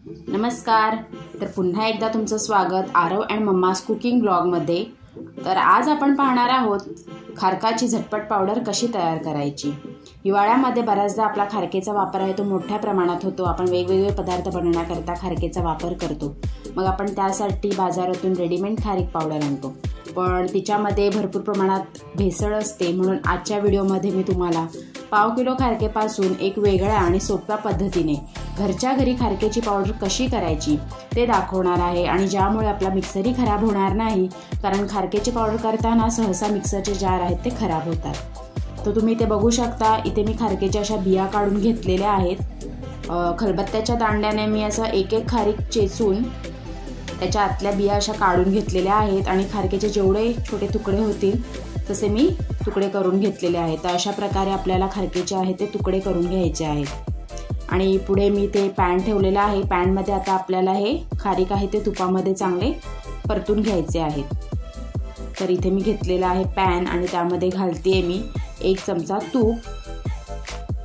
नमस्कार. तर पुन्हा एकदा तुमचं स्वागत आरव अँड मम्मास कुकिंग ब्लॉगमध्ये. तर आज आपण पाहणार आहोत खारकाची झटपट पावडर कशी तयार करायची. हिवाळ्यामध्ये बऱ्याचदा आपला खारकेचा वापर आहे तो मोठ्या प्रमाणात होतो. आपण वेगवेगळे पदार्थ बनवण्याकरता खारकेचा वापर करतो. मग आपण त्यासाठी बाजारातून रेडीमेड खारीक पावडर आणतो, पण तिच्यामध्ये भरपूर प्रमाणात भेसळ असते. म्हणून आजच्या व्हिडिओमध्ये मी तुम्हाला पाव किलो खारकेपासून एक वेगळ्या आणि सोप्या पद्धतीने घरच्या घरी खारकेची पावडर कशी करायची ते दाखवणार आहे, आणि ज्यामुळे आपला मिक्सरही खराब होणार नाही. कारण खारकेची पावडर करताना सहसा मिक्सरचे जार आहेत ते खराब होतात. तर तुम्ही ते बघू शकता. इथे मी खारकेच्या अशा बिया काढून घेतलेल्या आहेत. खलबत्त्याच्या दांड्याने मी असं एक एक खारीक चेचून त्याच्या आतल्या बिया अशा काढून घेतलेल्या आहेत, आणि खारकेचे जेवढे छोटे तुकडे होतील तसे मी तुकडे करून घेतलेले आहेत. तर अशा प्रकारे आपल्याला खारकेचे आहे ते तुकडे करून घ्यायचे आहेत. आणि पुढे मी ते पॅन ठेवलेलं आहे. पॅनमध्ये आता आपल्याला हे खारीक आहे ते तुपामध्ये चांगले परतून घ्यायचे आहेत. तर इथे मी घेतलेला आहे पॅन, आणि त्यामध्ये घालते मी 1 चमचा तूप.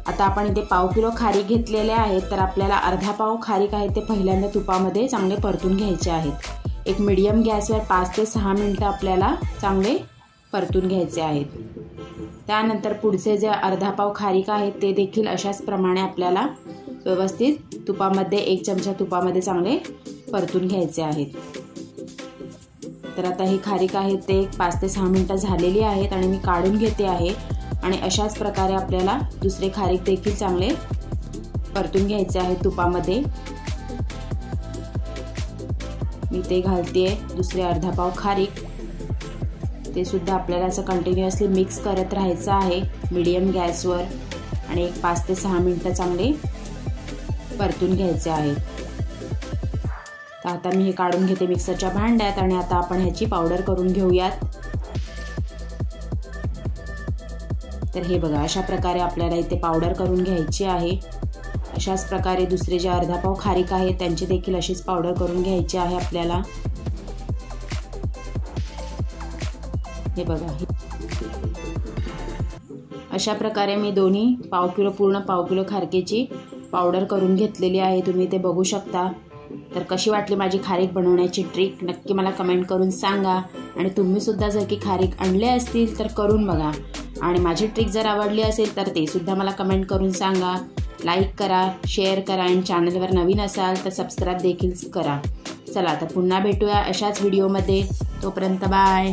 आता आपण इथे पाव किलो खारीक घेतलेले आहेत, तर आपल्याला अर्धा पाव खारीक आहे ते पहिल्यांदा तुपामध्ये चांगले परतून घ्यायचे आहेत. एक मीडियम गॅसवर 5 ते 6 मिनिटं आपल्याला चांगले परतून घ्यायचे आहेत. त्यानंतर पुढचे जे अर्धा पाव खारीक आहे ते देखील अशाच प्रमाणे आपल्याला व्यवस्थित तुपामध्ये 1 चमचा तुपामध्ये चांगले परतून घ्यायचे आहेत. तर आता ही खारीक आहे ते 5 ते 6 मिनिटं झालेली आहेत, आणि मी काढून घेते आहे. आणि अशाच प्रकारे आपल्याला दुसरे खारीक देखील चांगले परतून घ्यायचे आहे तुपामध्ये. मी ते घालते दुसरे अर्धा पाव खारीक. ते सुद्धा आपल्याला असं कंटिन्युअसली मिक्स करत राहायचं आहे मीडियम गॅसवर, आणि एक 5 ते 6 मिनिटं चांगले परतून घ्यायचे आहेत. तर आता मी हे काढून घेते मिक्सरच्या भांड्यात, आणि आता आपण ह्याची पावडर करून घेऊयात. तर हे बघा, अशा प्रकारे आपल्याला इथे पावडर करून घ्यायची आहे. अशाच प्रकारे दुसरे जे अर्धा पाव खारीक आहे त्यांची देखील अशीच पावडर करून घ्यायची आहे आपल्याला. हे बघा, अशा प्रकारे मी दोन्ही पूर्ण पाव किलो खारकेची पावडर करून घेतलेली आहे. तुम्ही ते बघू शकता. तर कशी वाटली माझी खारीक बनवण्याची ट्रिक नक्की मला कमेंट करून सांगा. आणि तुम्ही सुद्धा जर की खारीक आणले असतील तर करून बघा, आणि माझी ट्रिक जर आवडली असेल तर ते सुद्धा मला कमेंट करून सांगा. लाईक करा, शेअर करा, आणि चॅनलवर नवीन असाल तर सबस्क्राईब देखील करा. चला, तर पुन्हा भेटूया अशाच व्हिडिओमध्ये. तोपर्यंत बाय.